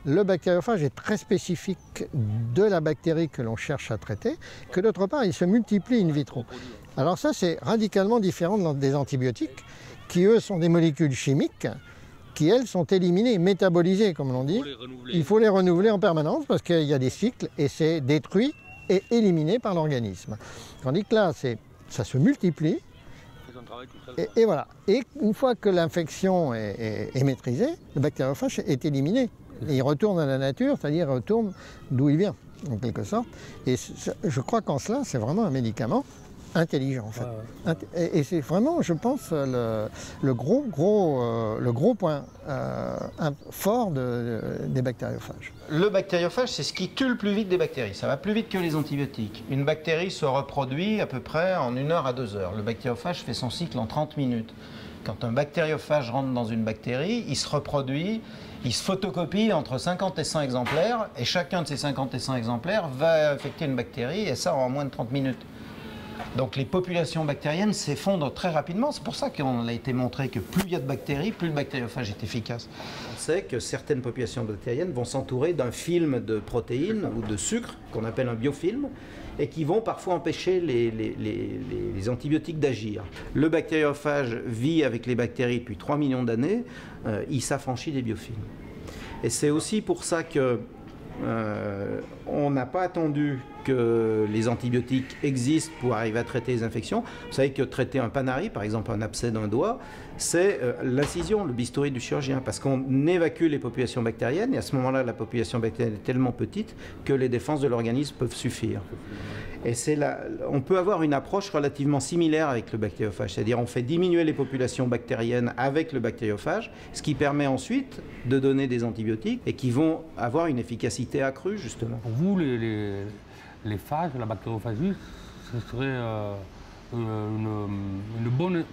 le bactériophage est très spécifique de la bactérie que l'on cherche à traiter, que d'autre part il se multiplie in vitro. Alors ça c'est radicalement différent des antibiotiques qui eux sont des molécules chimiques qui elles sont éliminées, métabolisées comme l'on dit. Il faut les renouveler en permanence parce qu'il y a des cycles et c'est détruit et éliminé par l'organisme. Tandis que là ça se multiplie, et voilà. Et une fois que l'infection est maîtrisée, le bactériophage est éliminé Et il retourne à la nature, c'est-à-dire il retourne d'où il vient, en quelque sorte. Et je crois qu'en cela, c'est vraiment un médicament intelligent, en fait. Et c'est vraiment, je pense, le gros point fort des bactériophages. Le bactériophage, c'est ce qui tue le plus vite des bactéries. Ça va plus vite que les antibiotiques. Une bactérie se reproduit à peu près en 1 heure à 2 heures. Le bactériophage fait son cycle en 30 minutes. Quand un bactériophage rentre dans une bactérie, il se reproduit, il se photocopie entre 50 et 100 exemplaires, et chacun de ces 50 et 100 exemplaires va affecter une bactérie, et ça en moins de 30 minutes. Donc les populations bactériennes s'effondrent très rapidement. C'est pour ça qu'on a été montré que plus il y a de bactéries, plus le bactériophage est efficace. On sait que certaines populations bactériennes vont s'entourer d'un film de protéines ou de sucre, qu'on appelle un biofilm, et qui vont parfois empêcher les antibiotiques d'agir. Le bactériophage vit avec les bactéries depuis 3 millions d'années, il s'affranchit des biofilms. Et c'est aussi pour ça que on n'a pas attendu que les antibiotiques existent pour arriver à traiter les infections. Vous savez que traiter un panari, par exemple un abcès d'un doigt, c'est l'incision, le bistouri du chirurgien, parce qu'on évacue les populations bactériennes, et à ce moment-là, la population bactérienne est tellement petite que les défenses de l'organisme peuvent suffire. Et on peut avoir une approche relativement similaire avec le bactériophage, c'est-à-dire on fait diminuer les populations bactériennes avec le bactériophage, ce qui permet ensuite de donner des antibiotiques et qui vont avoir une efficacité accrue, justement. Pour vous, les phages, la bactériophagie, ce serait une bonne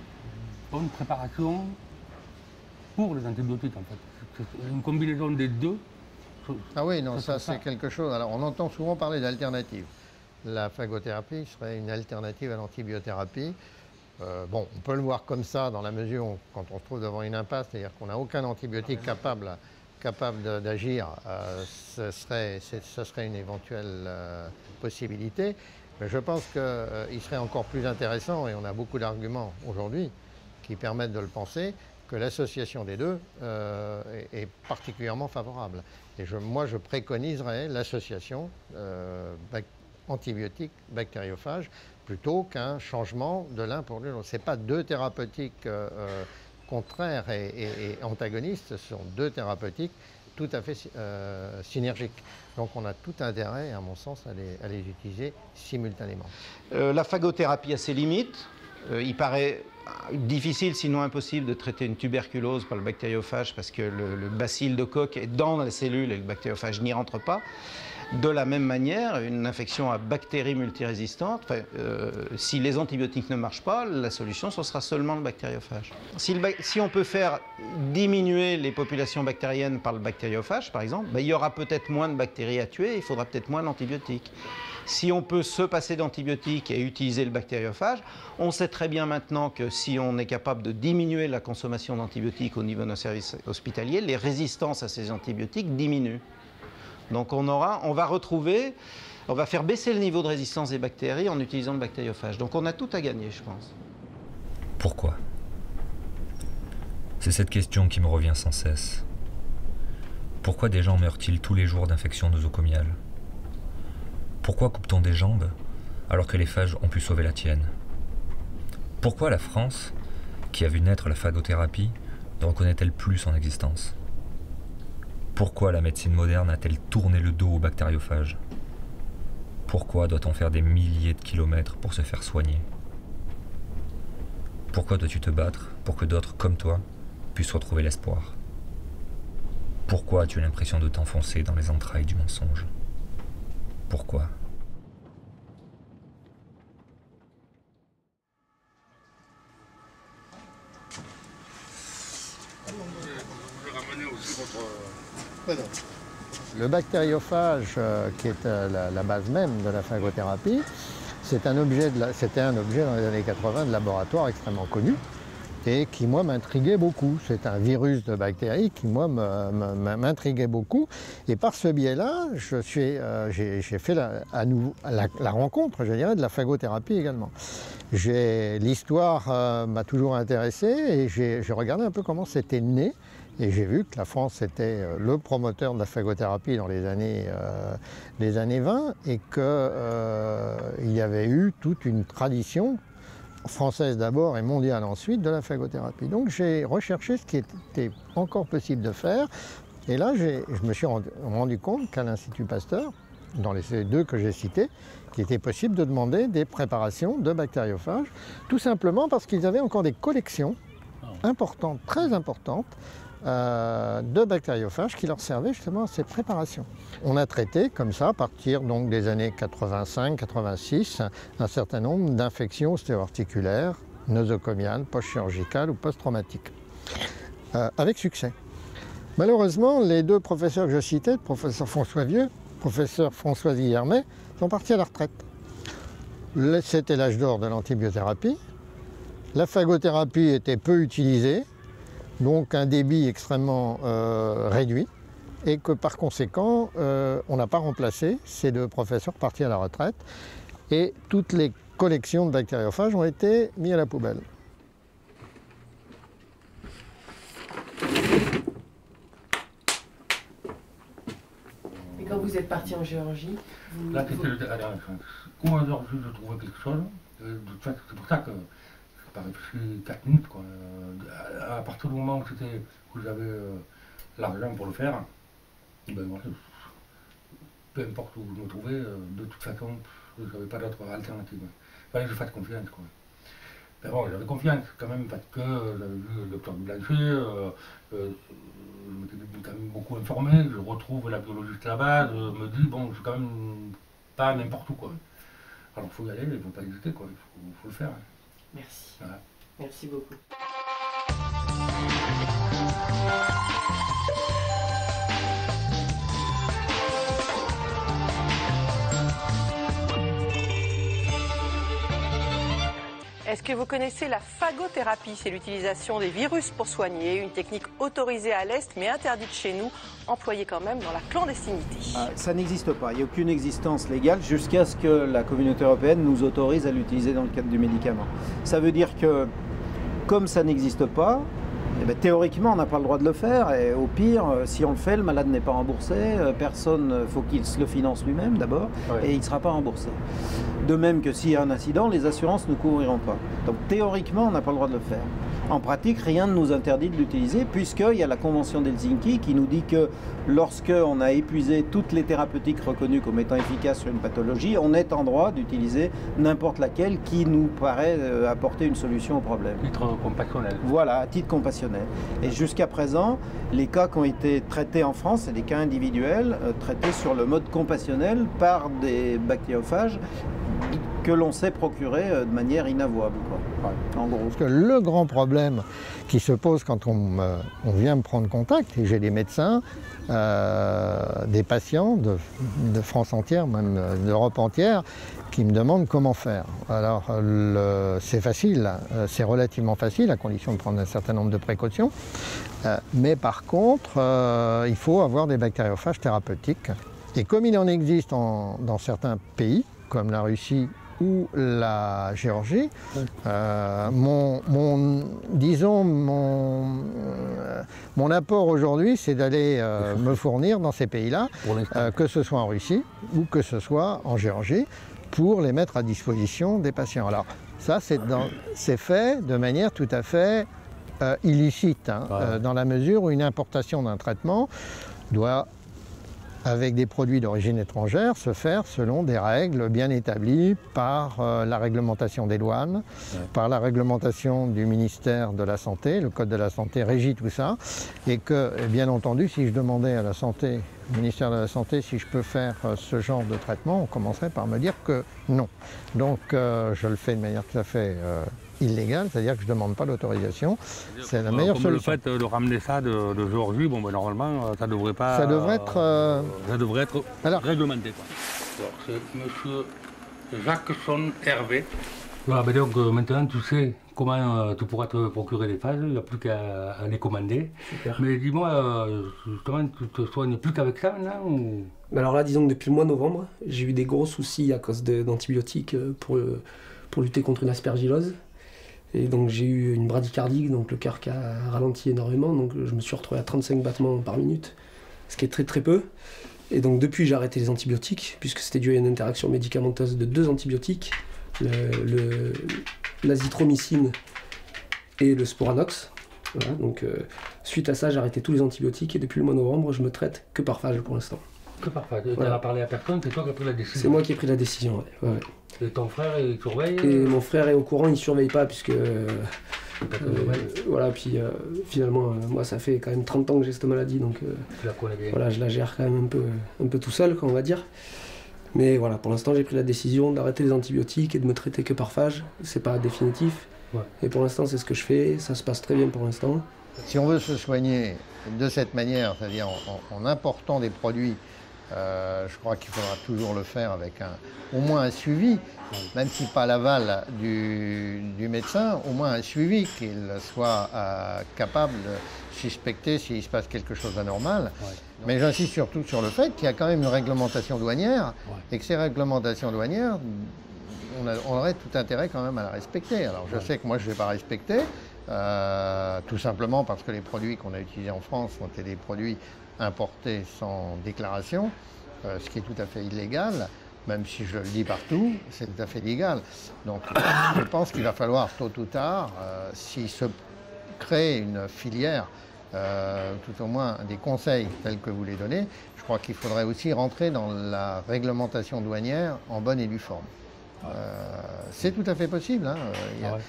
préparation pour les antibiotiques, en fait. C'est une combinaison des deux. Ah oui, non, ça c'est quelque chose. Alors on entend souvent parler d'alternatives. La phagothérapie serait une alternative à l'antibiothérapie. Bon, on peut le voir comme ça dans la mesure où, quand on se trouve devant une impasse, c'est-à-dire qu'on n'a aucun antibiotique capable d'agir, ce serait une éventuelle possibilité. Mais je pense qu'il serait encore plus intéressant, et on a beaucoup d'arguments aujourd'hui qui permettent de le penser, que l'association des deux est particulièrement favorable. Et moi, je préconiserais l'association antibiotique bactériophage plutôt qu'un changement de l'un pour l'autre. Ce n'est pas deux thérapeutiques contraires et antagonistes, ce sont deux thérapeutiques tout à fait synergiques. Donc on a tout intérêt, à mon sens, à les utiliser simultanément. La phagothérapie a ses limites. Il paraît difficile, sinon impossible, de traiter une tuberculose par le bactériophage parce que le bacille de Koch est dans la cellule et le bactériophage n'y rentre pas. De la même manière, une infection à bactéries multirésistantes, si les antibiotiques ne marchent pas, la solution, ce sera seulement le bactériophage. Si on peut faire diminuer les populations bactériennes par le bactériophage, par exemple, il y aura peut-être moins de bactéries à tuer, il faudra peut-être moins d'antibiotiques. Si on peut se passer d'antibiotiques et utiliser le bactériophage, on sait très bien maintenant que si on est capable de diminuer la consommation d'antibiotiques au niveau d'un service hospitalier, les résistances à ces antibiotiques diminuent. Donc on va faire baisser le niveau de résistance des bactéries en utilisant le bactériophage. Donc on a tout à gagner, je pense. Pourquoi? C'est cette question qui me revient sans cesse. Pourquoi des gens meurent-ils tous les jours d'infections nosocomiales? Pourquoi coupe-t-on des jambes alors que les phages ont pu sauver la tienne? Pourquoi la France, qui a vu naître la phagothérapie, ne reconnaît-elle plus son existence? Pourquoi la médecine moderne a-t-elle tourné le dos au bactériophage? Pourquoi doit-on faire des milliers de kilomètres pour se faire soigner? Pourquoi dois-tu te battre pour que d'autres comme toi puissent retrouver l'espoir? Pourquoi as-tu l'impression de t'enfoncer dans les entrailles du mensonge? Pourquoi? Le bactériophage, qui est la base même de la phagothérapie, c'était un objet dans les années 80 de laboratoire extrêmement connu et qui, moi, m'intriguait beaucoup. C'est un virus de bactéries qui, moi, m'intriguait beaucoup. Et par ce biais-là, j'ai fait la rencontre, je dirais, de la phagothérapie également. L'histoire m'a toujours intéressé et j'ai regardé un peu comment c'était né. Et j'ai vu que la France était le promoteur de la phagothérapie dans les années 20 et qu'il y avait eu toute une tradition française d'abord et mondiale ensuite de la phagothérapie. Donc j'ai recherché ce qui était encore possible de faire Et là, je me suis rendu compte qu'à l'Institut Pasteur, dans les deux que j'ai cités, qu'il était possible de demander des préparations de bactériophages, tout simplement parce qu'ils avaient encore des collections importantes, très importantes, de bactériophages qui leur servaient justement à ces préparations. On a traité comme ça, à partir donc des années 85-86, un certain nombre d'infections ostéo-articulaires, nosocomiales, post-chirurgicales ou post-traumatiques, avec succès. Malheureusement, les deux professeurs que je citais, le professeur François Vieux, professeur François Guillermet, sont partis à la retraite. C'était l'âge d'or de l'antibiothérapie. La phagothérapie était peu utilisée, donc un débit extrêmement réduit, et que par conséquent, on n'a pas remplacé ces deux professeurs partis à la retraite, et toutes les collections de bactériophages ont été mises à la poubelle. Et quand vous êtes parti en Géorgie, là, c'était le dernier chance. Quand on a réussi de trouver quelque chose, c'est pour ça que j'ai pas réfléchi 4 minutes, quoi. À partir du moment où j'avais l'argent pour le faire, ben voilà, peu importe où je me trouvais, de toute façon, je n'avais pas d'autre alternative. Il fallait que je fasse confiance, quoi. Ben bon, j'avais confiance quand même parce que j'avais vu le docteur Blanchet, je m'étais quand même beaucoup informé, je retrouve la biologiste là-bas, je me dis, bon, je suis quand même pas n'importe où, quoi. Alors il faut y aller, il ne faut pas hésiter, quoi. Il faut le faire. Merci. Voilà. Merci beaucoup. Est-ce que vous connaissez la phagothérapie? C'est l'utilisation des virus pour soigner, une technique autorisée à l'Est mais interdite chez nous, employée quand même dans la clandestinité. Ça n'existe pas, il n'y a aucune existence légale jusqu'à ce que la communauté européenne nous autorise à l'utiliser dans le cadre du médicament. Ça veut dire que, comme ça n'existe pas, eh bien, théoriquement on n'a pas le droit de le faire, et au pire, si on le fait, le malade n'est pas remboursé, personne, faut qu'il se le finance lui-même d'abord, et il ne sera pas remboursé. De même que s'il y a un incident, les assurances ne couvriront pas. Donc théoriquement, on n'a pas le droit de le faire. En pratique, rien ne nous interdit de l'utiliser, puisqu'il y a la Convention d'Helsinki qui nous dit que lorsqu'on a épuisé toutes les thérapeutiques reconnues comme étant efficaces sur une pathologie, on est en droit d'utiliser n'importe laquelle qui nous paraît apporter une solution au problème. À titre compassionnel. Voilà, à titre compassionnel. Et jusqu'à présent, les cas qui ont été traités en France, c'est des cas individuels, traités sur le mode compassionnel par des bactériophages que l'on sait procurer de manière inavouable, quoi. Ouais, en gros. Parce que le grand problème qui se pose quand on vient me prendre contact, et j'ai des médecins, des patients de France entière, même d'Europe entière, qui me demandent comment faire. Alors c'est facile, c'est relativement facile, à condition de prendre un certain nombre de précautions. Mais par contre, il faut avoir des bactériophages thérapeutiques. Et comme il en existe dans certains pays, comme la Russie ou la Géorgie, mon apport aujourd'hui, c'est d'aller me fournir dans ces pays-là, que ce soit en Russie ou que ce soit en Géorgie, pour les mettre à disposition des patients. Alors ça, c'est fait de manière tout à fait illicite, hein, dans la mesure où une importation d'un traitement doit, avec des produits d'origine étrangère, se faire selon des règles bien établies par la réglementation des douanes, par la réglementation du ministère de la Santé. Le Code de la Santé régit tout ça. Et que, bien entendu, si je demandais à la Santé, au ministère de la Santé, si je peux faire ce genre de traitement, on commencerait par me dire que non. Donc je le fais de manière tout à fait illégale, c'est-à-dire que je ne demande pas l'autorisation. C'est la meilleure solution. Le fait de ramener ça de Géorgie, bon, ben, normalement, ça devrait pas... Ça devrait être... Alors, réglementé, quoi. Alors, c'est monsieur Jacqueson Hervé. Voilà, ben donc maintenant tu sais comment tu pourras te procurer les phages, il n'y a plus qu'à les commander. Super. Mais dis-moi, justement, tu te soignes plus qu'avec ça maintenant ou... Alors là, disons que depuis le mois de novembre, j'ai eu des gros soucis à cause d'antibiotiques pour lutter contre une aspergillose. Et donc j'ai eu une bradycardie, donc le cœur qui a ralenti énormément, donc je me suis retrouvé à 35 battements par minute, ce qui est très très peu. Et donc depuis j'ai arrêté les antibiotiques, puisque c'était dû à une interaction médicamenteuse de 2 antibiotiques, l'azithromycine et le sporanox. Voilà, donc suite à ça, j'ai arrêté tous les antibiotiques et depuis le mois de novembre, je me traite que par phage pour l'instant. Que par phage. Tu n'as parlé à personne, c'est toi qui as pris la décision. C'est moi qui ai pris la décision, ouais. Et ton frère, il surveille? Et mon frère est au courant, il ne surveille pas puisque... voilà, puis finalement, moi ça fait quand même 30 ans que j'ai cette maladie, donc tu la connais bien. Voilà, je la gère quand même un peu tout seul, on va dire. Mais voilà, pour l'instant j'ai pris la décision d'arrêter les antibiotiques et de me traiter que par phage. C'est pas définitif. Ouais. Et pour l'instant c'est ce que je fais, ça se passe très bien pour l'instant. Si on veut se soigner de cette manière, c'est-à-dire en important des produits, je crois qu'il faudra toujours le faire avec au moins un suivi, même si pas l'aval du médecin, au moins un suivi, qu'il soit capable de suspecter s'il se passe quelque chose d'anormal. Ouais. Mais j'insiste surtout sur le fait qu'il y a quand même une réglementation douanière, et que ces réglementations douanières, on aurait tout intérêt quand même à la respecter. Alors je sais que moi je ne vais pas respecter, tout simplement parce que les produits qu'on a utilisés en France ont été des produits importés sans déclaration, ce qui est tout à fait illégal, même si je le dis partout, c'est tout à fait légal. Donc je pense qu'il va falloir tôt ou tard, s'il se crée une filière, tout au moins des conseils tels que vous les donnez, je crois qu'il faudrait aussi rentrer dans la réglementation douanière en bonne et due forme. C'est tout à fait possible, hein.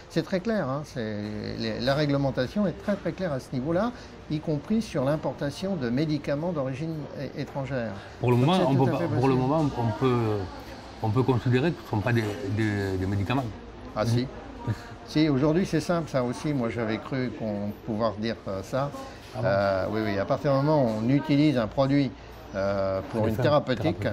C'est très clair, hein. La réglementation est très très claire à ce niveau-là, y compris sur l'importation de médicaments d'origine étrangère. Pour le moment, on peut considérer que ce ne sont pas des médicaments. Ah si. Si, aujourd'hui c'est simple, ça aussi, moi j'avais cru qu'on pouvait dire ça. Oui, à partir du moment où on utilise un produit pour une thérapeutique,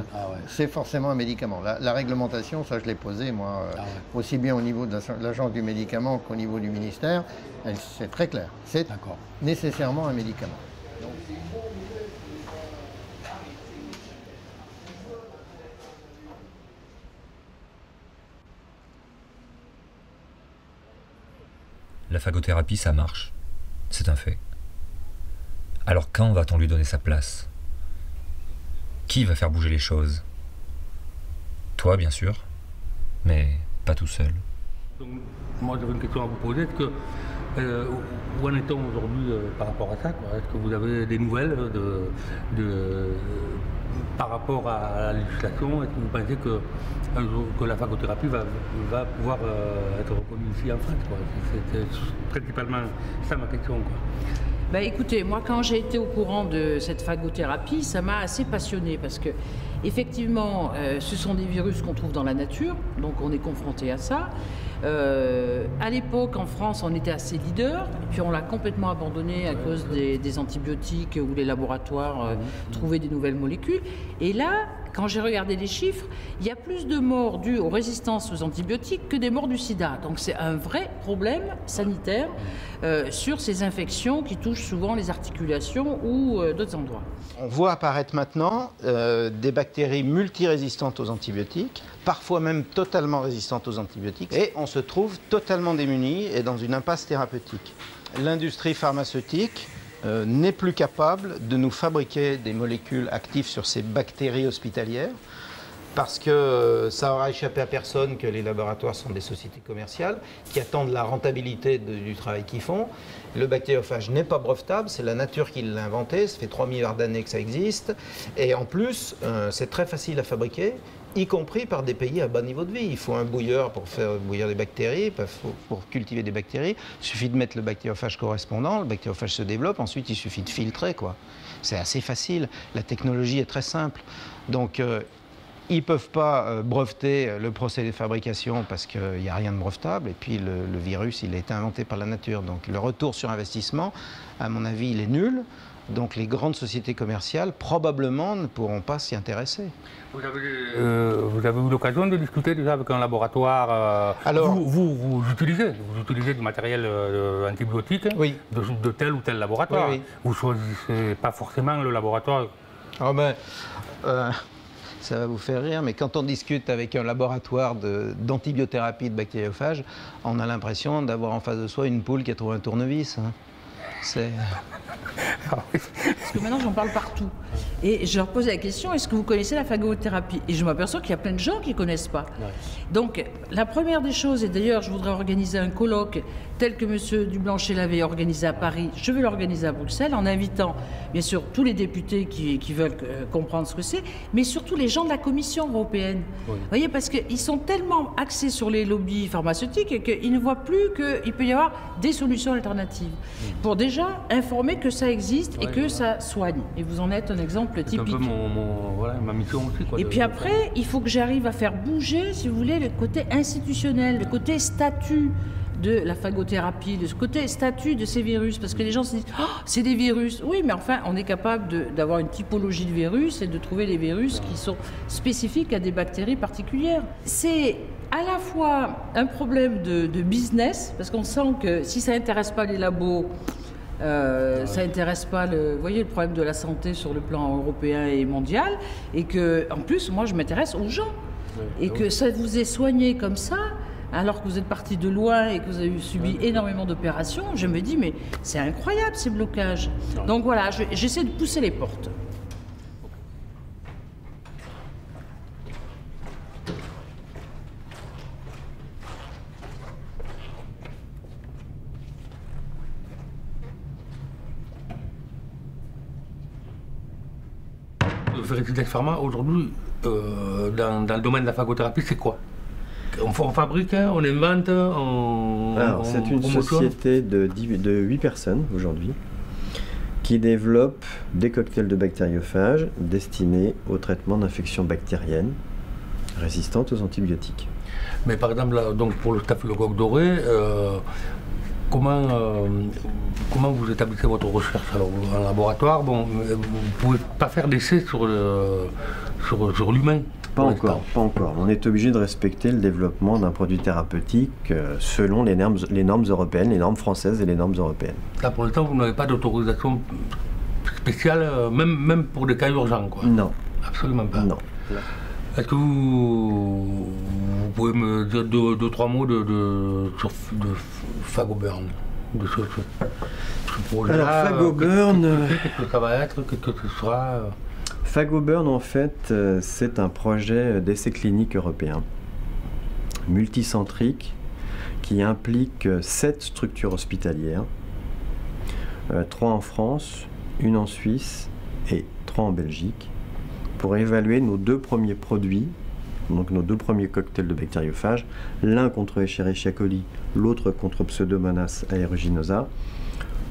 c'est forcément un médicament. La réglementation, ça je l'ai posé moi, aussi bien au niveau de l'agence du médicament qu'au niveau du ministère, c'est très clair. C'est nécessairement un médicament. La phagothérapie, ça marche. C'est un fait. Alors quand va-t-on lui donner sa place ? Qui va faire bouger les choses ? Toi, bien sûr, mais pas tout seul. Donc, moi, j'avais une question à vous poser. Est-ce que, où en est-on aujourd'hui par rapport à ça, quoi ? Est-ce que vous avez des nouvelles par rapport à la législation? Est-ce que vous pensez que la phagothérapie va pouvoir être reconnue ici en France, quoi ? C'est principalement ça ma question, quoi. Bah écoutez, moi quand j'ai été au courant de cette phagothérapie, ça m'a assez passionnée parce que effectivement, ce sont des virus qu'on trouve dans la nature, donc on est confronté à ça. À l'époque, en France, on était assez leader, et puis on l'a complètement abandonné à cause des antibiotiques où les laboratoires trouvaient des nouvelles molécules. Et là, quand j'ai regardé les chiffres, il y a plus de morts dues aux résistances aux antibiotiques que des morts du sida. Donc c'est un vrai problème sanitaire sur ces infections qui touchent souvent les articulations ou d'autres endroits. On voit apparaître maintenant des bactéries multirésistantes aux antibiotiques, parfois même totalement résistantes aux antibiotiques, et on se trouve totalement démunis et dans une impasse thérapeutique. L'industrie pharmaceutique n'est plus capable de nous fabriquer des molécules actives sur ces bactéries hospitalières, parce que ça aura échappé à personne que les laboratoires sont des sociétés commerciales qui attendent la rentabilité du travail qu'ils font. Le bactériophage n'est pas brevetable, c'est la nature qui l'a inventé, ça fait 3 milliards d'années que ça existe, et en plus, c'est très facile à fabriquer, y compris par des pays à bas niveau de vie. Il faut un bouilleur pour faire bouillir des bactéries, pour cultiver des bactéries. Il suffit de mettre le bactériophage correspondant, le bactériophage se développe, ensuite il suffit de filtrer, quoi. C'est assez facile, la technologie est très simple. Donc ils ne peuvent pas breveter le procédé de fabrication parce qu'il n'y a rien de brevetable, et puis le virus, il a été inventé par la nature. Donc le retour sur investissement, à mon avis, il est nul. Donc les grandes sociétés commerciales, probablement, ne pourront pas s'y intéresser. Vous avez eu l'occasion de discuter déjà avec un laboratoire. Alors, vous utilisez du matériel antibiotique, oui, de tel ou tel laboratoire. Oui, oui. Vous ne choisissez pas forcément le laboratoire. Oh ben, ça va vous faire rire, mais quand on discute avec un laboratoire d'antibiothérapie de bactériophage, on a l'impression d'avoir en face de soi une poule qui a trouvé un tournevis. Hein. Parce que maintenant, j'en parle partout. Et je leur posais la question, est-ce que vous connaissez la phagothérapie? Et je m'aperçois qu'il y a plein de gens qui ne connaissent pas. Ouais. Donc, la première des choses, et d'ailleurs, je voudrais organiser un colloque tel que M. Dublanchet l'avait organisé à Paris, je vais l'organiser à Bruxelles, en invitant, bien sûr, tous les députés qui veulent comprendre ce que c'est, mais surtout les gens de la Commission européenne. Oui. Vous voyez, parce qu'ils sont tellement axés sur les lobbies pharmaceutiques qu'ils ne voient plus qu'il peut y avoir des solutions alternatives. Pour déjà informer que ça existe et que ça soigne. Et vous en êtes un exemple typique. C'est un peu voilà, ma mission aussi. Quoi, et puis après, il faut que j'arrive à faire bouger, si vous voulez, le côté institutionnel, le côté statut de la phagothérapie, le côté statut de ces virus, parce que les gens se disent oh, c'est des virus. Oui, mais enfin, on est capable d'avoir une typologie de virus et de trouver les virus qui sont spécifiques à des bactéries particulières. C'est à la fois un problème de business, parce qu'on sent que si ça n'intéresse pas les labos, ça n'intéresse pas le problème de la santé sur le plan européen et mondial, et que en plus, moi, je m'intéresse aux gens, et que ça vous est soigné comme ça. Alors que vous êtes parti de loin et que vous avez subi énormément d'opérations, je me dis, mais c'est incroyable ces blocages. Donc voilà, j'essaie de pousser les portes. Veritydex Pharma, aujourd'hui, dans le domaine de la phagothérapie, c'est quoi? On fabrique, on invente, Alors, c'est une société de 8 personnes aujourd'hui qui développe des cocktails de bactériophages destinés au traitement d'infections bactériennes résistantes aux antibiotiques. Mais par exemple, là, donc pour le staphylocoque doré, comment vous établissez votre recherche? Alors, en laboratoire, bon, vous ne pouvez pas faire d'essais sur l'humain? Pas encore. On est obligé de respecter le développement d'un produit thérapeutique selon les normes européennes, les normes françaises et les normes européennes. Là, pour le temps, vous n'avez pas d'autorisation spéciale, même pour des cas urgents, quoi? Non. Absolument pas? Non. Est-ce que vous pouvez me dire deux, trois mots de Phagoburn, de ce projet-là? Alors, Phagoburn... Qu'est-ce que ça va être? Qu'est-ce que ce sera? Phagoburn, en fait, c'est un projet d'essai clinique européen, multicentrique, qui implique 7 structures hospitalières, 3 en France, 1 en Suisse et 3 en Belgique, pour évaluer nos 2 premiers produits, donc nos 2 premiers cocktails de bactériophages, l'un contre Escherichia coli, l'autre contre Pseudomonas aeruginosa,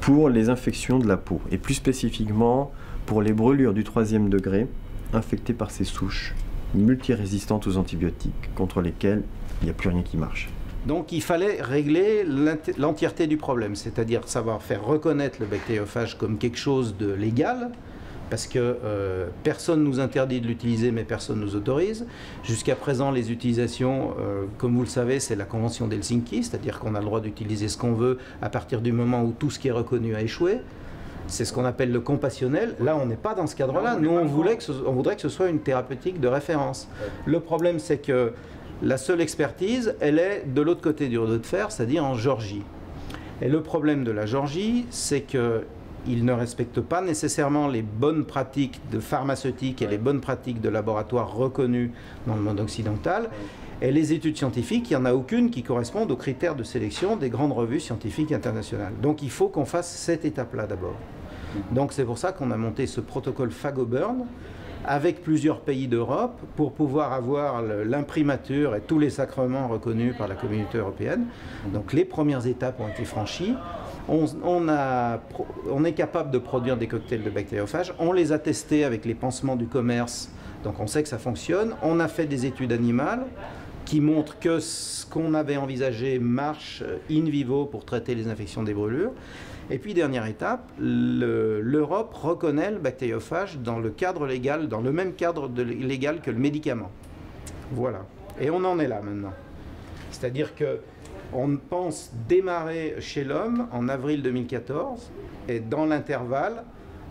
pour les infections de la peau, et plus spécifiquement pour les brûlures du 3e degré infectées par ces souches multirésistantes aux antibiotiques, contre lesquelles il n'y a plus rien qui marche. Donc il fallait régler l'entièreté du problème, c'est-à-dire savoir faire reconnaître le bactériophage comme quelque chose de légal, parce que personne nous interdit de l'utiliser, mais personne nous autorise. Jusqu'à présent, les utilisations, comme vous le savez, c'est la Convention d'Helsinki, c'est-à-dire qu'on a le droit d'utiliser ce qu'on veut à partir du moment où tout ce qui est reconnu a échoué. C'est ce qu'on appelle le compassionnel. Là, on n'est pas dans ce cadre-là. Nous, on voudrait que ce soit une thérapeutique de référence. Le problème, c'est que la seule expertise, elle est de l'autre côté du rideau de fer, c'est-à-dire en Géorgie. Et le problème de la Géorgie, c'est qu'ils ne respectent pas nécessairement les bonnes pratiques de pharmaceutique et les bonnes pratiques de laboratoire reconnues dans le monde occidental. Et les études scientifiques, il n'y en a aucune qui correspondent aux critères de sélection des grandes revues scientifiques internationales. Donc il faut qu'on fasse cette étape-là d'abord. Donc c'est pour ça qu'on a monté ce protocole Phagoburn avec plusieurs pays d'Europe pour pouvoir avoir l'imprimature et tous les sacrements reconnus par la communauté européenne. Donc les premières étapes ont été franchies. On est capable de produire des cocktails de bactériophages. On les a testés avec les pansements du commerce, donc on sait que ça fonctionne. On a fait des études animales qui montrent que ce qu'on avait envisagé marche in vivo pour traiter les infections des brûlures. Et puis, dernière étape, l'Europe reconnaît le bactériophage dans le cadre légal, dans le même cadre légal que le médicament. Voilà. Et on en est là maintenant. C'est-à-dire qu'on pense démarrer chez l'homme en avril 2014, et dans l'intervalle,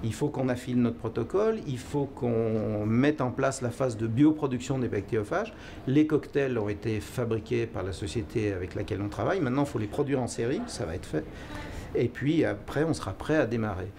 il faut qu'on affine notre protocole, il faut qu'on mette en place la phase de bioproduction des bactériophages. Les cocktails ont été fabriqués par la société avec laquelle on travaille. Maintenant, il faut les produire en série, ça va être fait. Et puis après, on sera prêt à démarrer.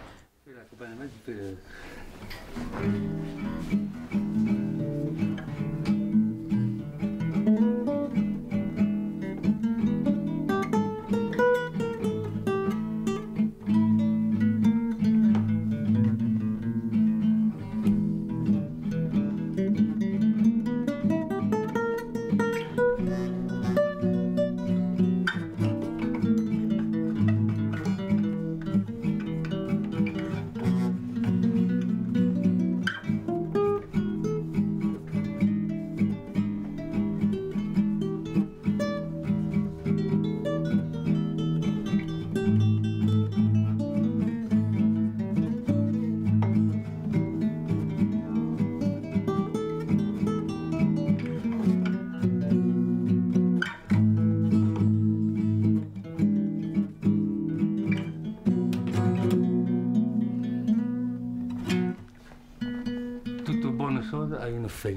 Chose a une fin.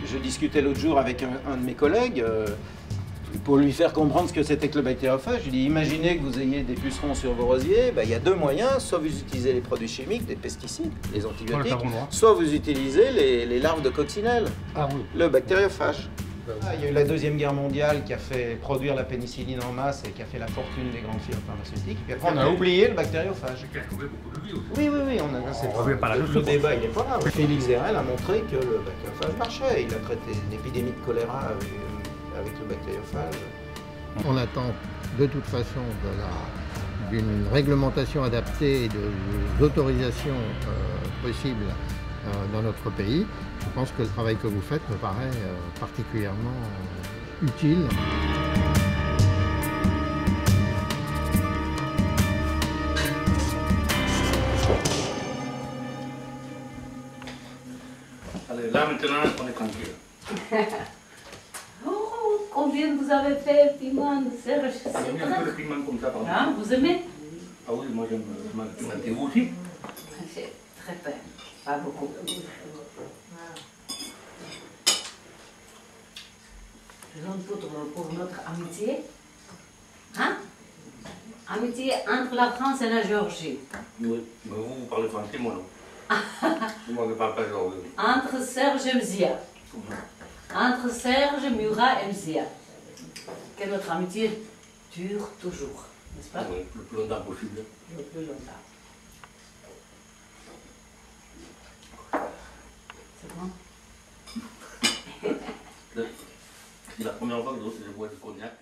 Je discutais l'autre jour avec un de mes collègues pour lui faire comprendre ce que c'était que le bactériophage. Je lui dis, imaginez que vous ayez des pucerons sur vos rosiers, il y a deux moyens, soit vous utilisez les produits chimiques, des pesticides, les antibiotiques, soit vous utilisez les larves de coccinelle, le bactériophage. Il y a eu la Deuxième Guerre mondiale qui a fait produire la pénicilline en masse et qui a fait la fortune des grandes firmes pharmaceutiques. Puis après, on a oublié le bactériophage. Oui, le débat, il est pas là. Félix Zérel a montré que le bactériophage marchait. Il a traité l'épidémie de choléra avec le bactériophage. On attend de toute façon d'une réglementation adaptée et d'autorisations possibles dans notre pays. Je pense que le travail que vous faites me paraît particulièrement utile. Allez, là maintenant on est tranquille. Oh, combien vous avez fait piment, Serge? J'aime un peu le piment comme ça, pardon. Ah, vous aimez? Ah oui, moi j'aime le piment. Vous aussi? C'est très peu, pas beaucoup. Jaune poudre pour notre amitié. Hein? Amitié entre la France et la Géorgie. Oui, mais vous parlez français, moi non. Moi je ne parle pas géorgien. Entre Serge et Mzia. Entre Serge, Murat et Mzia. Que notre amitié dure toujours, n'est-ce pas? Oui, le plus longtemps possible. Le plus longtemps. C'est bon? C'est la première fois que je bois du cognac.